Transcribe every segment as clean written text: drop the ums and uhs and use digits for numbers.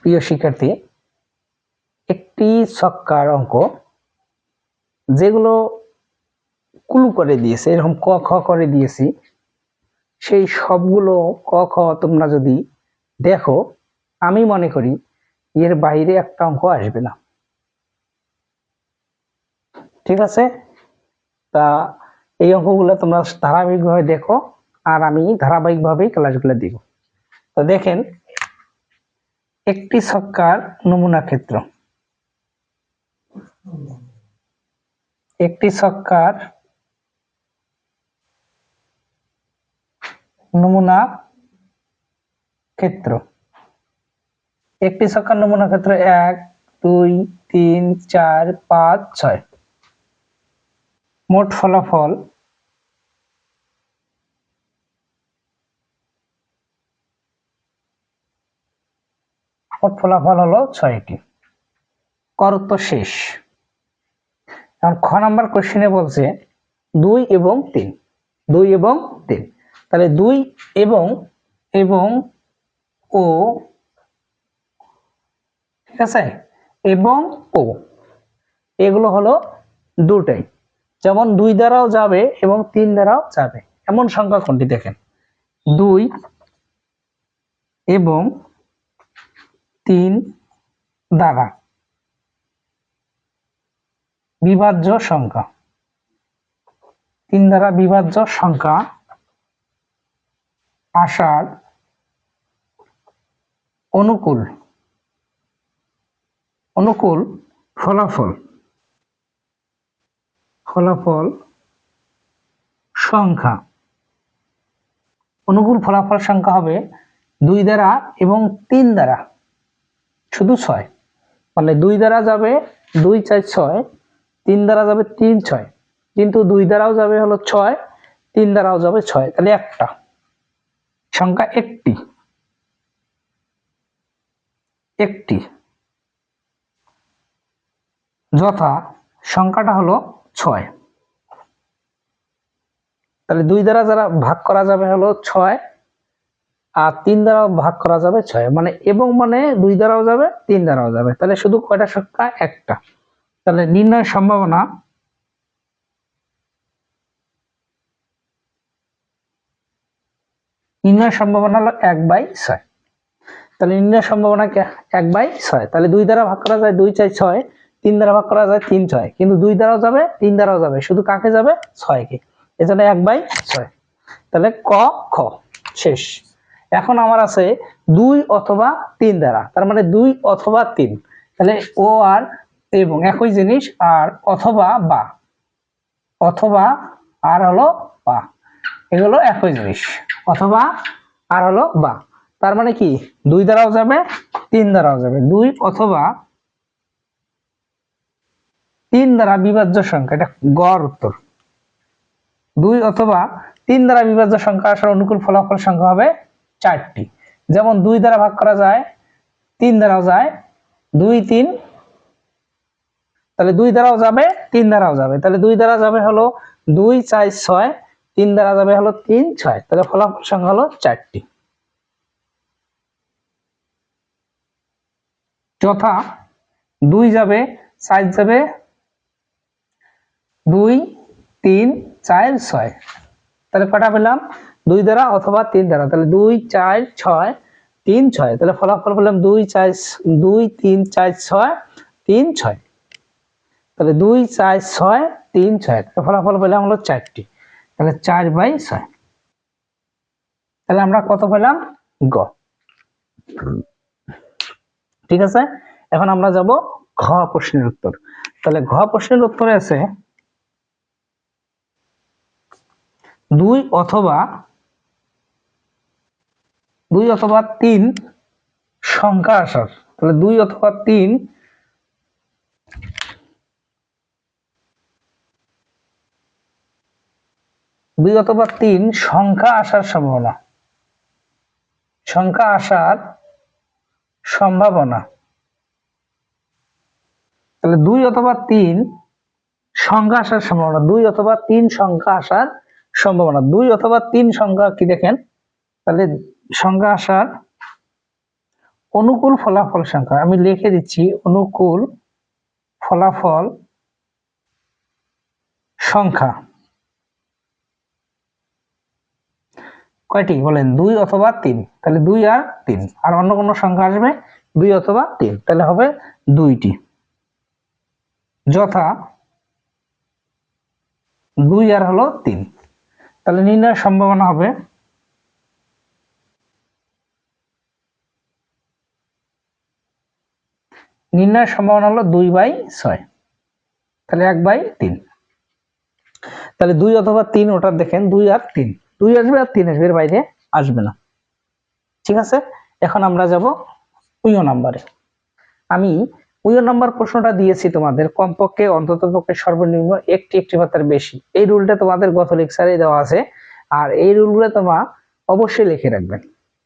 প্রিয় শিক্ষার্থী, একটি ছক্কার অঙ্ক যেগুলো কুলু করে দিয়েছে, এরকম ক খ করে দিয়েছি, সেই সবগুলো ক খ তোমরা যদি দেখো, আমি মনে করি এর বাইরে একটা অঙ্ক আসবে না। ঠিক আছে, তা এই অঙ্কগুলো তোমরা ধারাবাহিকভাবে দেখো, আর আমি ধারাবাহিকভাবেই ক্লাসগুলো দিব। তো দেখেন, একটি ছক্কার নমুনা ক্ষেত্র। একটি ছক্কার নমুনা ক্ষেত্র। একটি ছক্কার নমুনা ক্ষেত্র 1 2 3 4 5 6। মোট ফলাফল হলো 6টি। কর উত্তর শেষ। এখন খ নাম্বার কোশ্চেনে বলছে 2 এবং 3। 2 এবং 3, তাহলে 2 এবং ও, ঠিক আছে, এবং ও এগুলো হলো দুটাই, যেমন 2 দ্বারাও যাবে এবং 3 দ্বারাও যাবে। এমন সংখ্যা কোনটি? দেখেন, 2 এবং 3 দ্বারা বিভাজ্য সংখ্যা। 3 দ্বারা বিভাজ্য সংখ্যা আসার অনুকূল ফলাফল সংখ্যা। অনুকূল ফলাফল সংখ্যা হবে 2 দ্বারা এবং 3 দ্বারা শুধু 6। মানে 2 দ্বারা যাবে 2 4 6, 3 দ্বারা যাবে 3 6, কিন্তু 2 দ্বারাও যাবে হলো 6, 3 দ্বারাও যাবে 6, তাহলে একটা সংখ্যা একটি, যথা সংখ্যাটা হলো 6। তাহলে 2 দ্বারা যারা ভাগ করা যাবে হলো 6, আর 3 দ্বারাও ভাগ করা যাবে 6। মানে এবং মানে 2 দ্বারাও যাবে 3 দ্বারাও যাবে, তাহলে শুধু কয়টা সংখ্যা? একটা। তাহলে নির্ণয় সম্ভাবনা হলো 1/6। তাহলে নির্ণয় সম্ভাবনা 1/6। তাহলে 2 দ্বারা ভাগ করা যায় 2 4 6, 3 দ্বারা ভাগ করা যায় 3 6, কিন্তু 2 দ্বারাও যাবে 3 দ্বারাও যাবে, শুধু কাকে যাবে? 6 কে। এজন্য 1/6। তাহলে ক খ শেষ। এখন আমার আছে 2 অথবা 3 দ্বারা, তার মানে 2 অথবা 3, তাহলে ও আর এবং একই জিনিস, আর অথবা বা, অথবা আর হলো বা, এগুলো একই জিনিস, অথবা আর হলো বা। তার মানে কি 2 দ্বারাও যাবে 3 দ্বারাও যাবে, 2 অথবা 3 দ্বারা বিভাজ্য সংখ্যা, এটা গড় উত্তর। 2 অথবা 3 দ্বারা বিভাজ্য সংখ্যা আসার অনুকূল ফলাফল সংখ্যা হবে 4টি। যেমন 2 দ্বারা ভাগ করা যায়, 3 দ্বারাও যায়, 2 3, তাহলে 2 দ্বারাও যাবে 3 দ্বারাও যাবে, তাহলে 2 দ্বারা যাবে হলো 2 4 6, 3 দ্বারা যাবে হলো 3 6, তাহলে ফলাফল সংখ্যা হলো 4টি। যথা 2 যাবে 4 যাবে, 2 3 4 6, তাহলে কটা পেলাম? 2 দ্বারা অথবা 3 দ্বারা, তাহলে 2 4 6 3 6, তাহলে ফলাফল পেলাম 2 4 2 3 4 6 3 6, তাহলে 2 4 6 3 6, তাহলে ফলাফল পেলাম হলো 4টি। তাহলে 4/6। তাহলে আমরা কত পেলাম? গ। ঠিক আছে, এখন আমরা যাব ঘ প্রশ্নের উত্তর। তাহলে ঘ প্রশ্নের উত্তরে আছে 2 অথবা 3 সংখ্যা আসার। তাহলে 2 অথবা 3 সংখ্যা আসার সম্ভাবনা। তাহলে 2 অথবা 3 সংখ্যা আসার সম্ভাবনা, 2 অথবা 3 সংখ্যা আসার সম্ভাবনা। 2 অথবা 3 সংখ্যা কি দেখেন, তাহলে সংখ্যা আসার অনুকূল ফলাফল সংখ্যা আমি লিখে দিচ্ছি, অনুকূল ফলাফল সংখ্যা কয়টি বলেন? 2 অথবা 3। তাহলে 2 আর 3, আর অন্য কোনো সংখ্যা আসবে 2 অথবা 3, তাহলে হবে 2টি, যথা 2 আর হলো 3। তাহলে নির্ণয়ের সম্ভাবনা হবে হলো 2/6, তাহলে 1/3। তাহলে 2 অথবা 3, ওটা দেখেন 2 আর 3, 2 আসবে আর 3 আসবে, এর বাইরে আসবে না। ঠিক আছে, এখন আমরা যাব উইও নাম্বারে। আমি উইও নাম্বার প্রশ্নটা দিয়েছি তোমাদের, কমপক্ষে অন্ততপক্ষে সর্বনিম্ন একটি ভাতার বেশি। এই রুলটা তোমাদের গত লেকচারে দেওয়া আছে, আর এই রুলগুলো তোমরা অবশ্যই লিখে রাখবেন।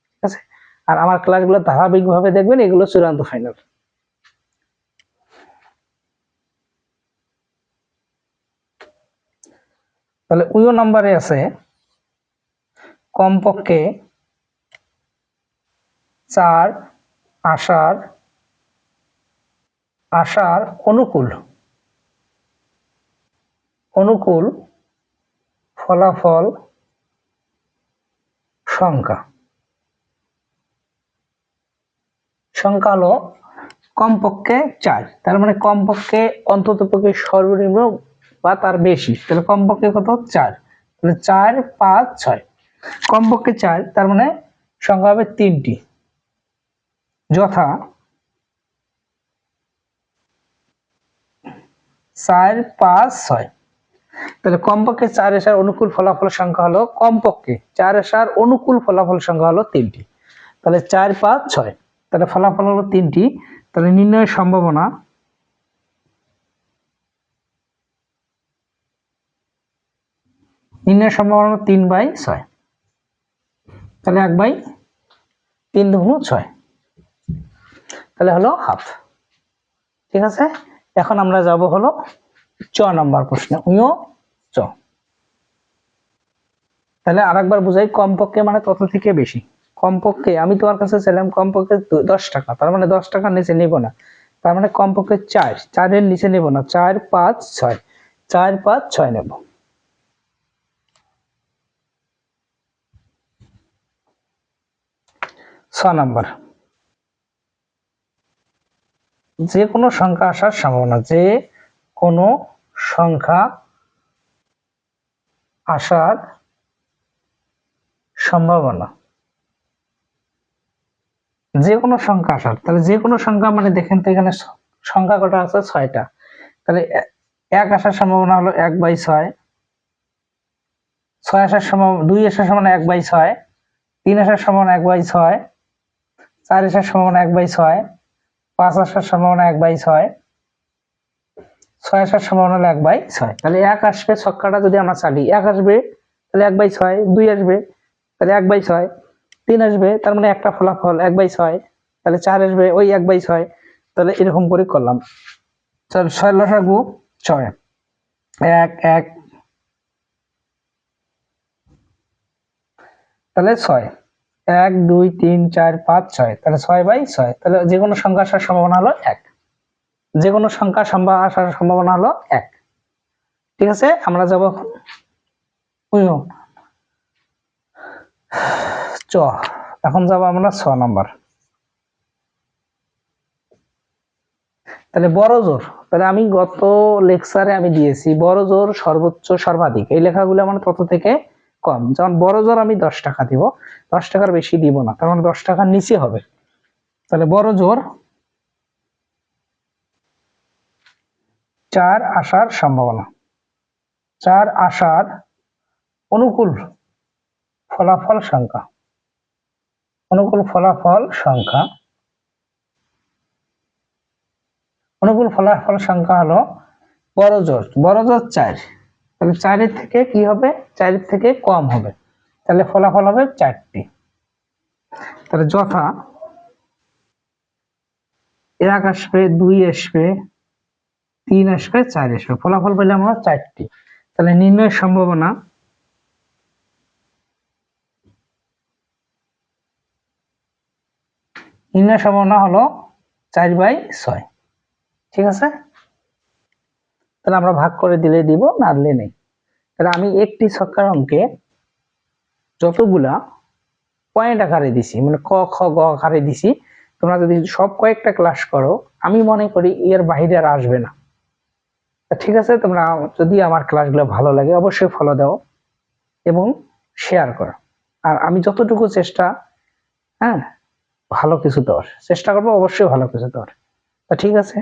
ঠিক আছে, আর আমার ক্লাসগুলো ধারাবাহিকভাবে দেখবেন, এগুলো চূড়ান্ত ফাইনাল। তাহলে উইও নাম্বারে আছে কমপক্ষে 4 আসার অনুকূল ফলাফল সংখ্যা হলো কমপক্ষে 4, তার মানে কমপক্ষে অন্ততপক্ষে সর্বনিম্ন বা তার বেশি, তাহলে কমপক্ষে কত? 4, তাহলে 4, 5, 6, কমপক্ষে 4, তার মানে সংখ্যা হবে 3টি, যথা 4, 5, 6। তাহলে কমপক্ষে 4 আসার অনুকূল ফলাফল সংখ্যা হলো, কমপক্ষে 4 আসার অনুকূল ফলাফল সংখ্যা হলো 3টি, তাহলে 4, 5, 6, তাহলে ফলাফল হলো 3টি। তাহলে নির্ণয়ের সম্ভাবনা হলো 3/6, তাহলে 1/3 দুগুণ 6, তাহলে হলো হাফ। ঠিক আছে, এখন আমরা যাব হলো চ নাম্বার প্রশ্নে, উইও চ। তাহলে আরেকবার বুঝাই, কমপক্ষে মানে তত থেকে বেশি। কমপক্ষে আমি তোমার কাছে চাইলাম কমপক্ষে 10 টাকা, তার মানে 10 টাকার নিচে নিব না, তার মানে কমপক্ষে 4 এর নিচে নেব না, 4, 5, 6, 4, 5, 6 নেব। নাম্বার, যে কোনো সংখ্যা আসার সম্ভাবনা, যে কোনো সংখ্যা আসার সম্ভাবনা, যে কোনো সংখ্যা আসার, তাহলে যে কোনো সংখ্যা মানে দেখেন তো এখানে সংখ্যা কটা আছে? 6টা, তাহলে 1 আসার সম্ভাবনা হলো 1/6, 6 আসার সম্ভাবনা, 2 আসার সম্ভাবনা 1/6, 3 আসার সম্ভাবনা 1/6, 4 আসার সম্ভাবনা 1/6, 5 আসার সম্ভাবনা 1/6, 6 আসার সম্ভাবনা হলো 1/6। তাহলে 1 আসবে, ছক্কাটা যদি আমরা চালি 1 আসবে, তাহলে 1/6, 2 আসবে, তাহলে 1/6, 3 আসবে, তার মানে একটা ফলাফল 1/6, তাহলে 4 আসবে ওই 1/6, তাহলে এরকম করে করলাম। 6 লসাগু 6, 1, 1, তাহলে 6, 1, 2, 3, 4, 5, 6, তাহলে 6/6, তাহলে যে কোনো সংখ্যা আসার সম্ভাবনা হলো 1, যে কোনো সংখ্যা আসার সম্ভাবনা হলো 1। ঠিক আছে, আমরা যাব চ, এখন যাব আমরা 6 নাম্বার। তাহলে বড় জোর, তাহলে আমি গত লেকচারে আমি দিয়েছি বড় জোর সর্বোচ্চ সর্বাধিক, এই লেখাগুলো আমার তত থেকে কম। যেমন বড় জোর আমি 10 টাকা দিব, 10 টাকার বেশি দিব না, তার মানে 10 টাকার নিচে হবে। তাহলে বড় জোর 4 আসার সম্ভাবনা, 4 আসার অনুকূল ফলাফল সংখ্যা, অনুকূল ফলাফল সংখ্যা, অনুকূল ফলাফল সংখ্যা হলো বড় জোর 4, তাহলে 4 এর থেকে কি হবে? 4 এর থেকে কম হবে, তাহলে ফলাফল হবে 4টি। তাহলে যথা 1 আসবে, 2 আসবে, 3 আসবে, 4 আসবে, ফলাফল পেলাম আমরা 4টি। তাহলে নির্ণয়ের সম্ভাবনা নির্ণয় সম্ভাবনা হলো 4/6। ঠিক আছে, তাহলে আমরা ভাগ করে দিলে দিব, না দিলে নেই। তাহলে আমি একটি ছক্কার অঙ্কে যতগুলা পয়েন্ট আকারে দিছি, মানে ক খ গ আকারে দিছি, তোমরা যদি সব কয়েকটা ক্লাস করো, আমি মনে করি এর বাইরে আর আসবে না। ঠিক আছে, তোমরা যদি আমার ক্লাসগুলো ভালো লাগে অবশ্যই ফলো দাও এবং শেয়ার করো। আর আমি যতটুকু চেষ্টা, হ্যাঁ, ভালো কিছু দেওয়ার চেষ্টা করবো, অবশ্যই ভালো কিছু দেওয়ার। তা ঠিক আছে।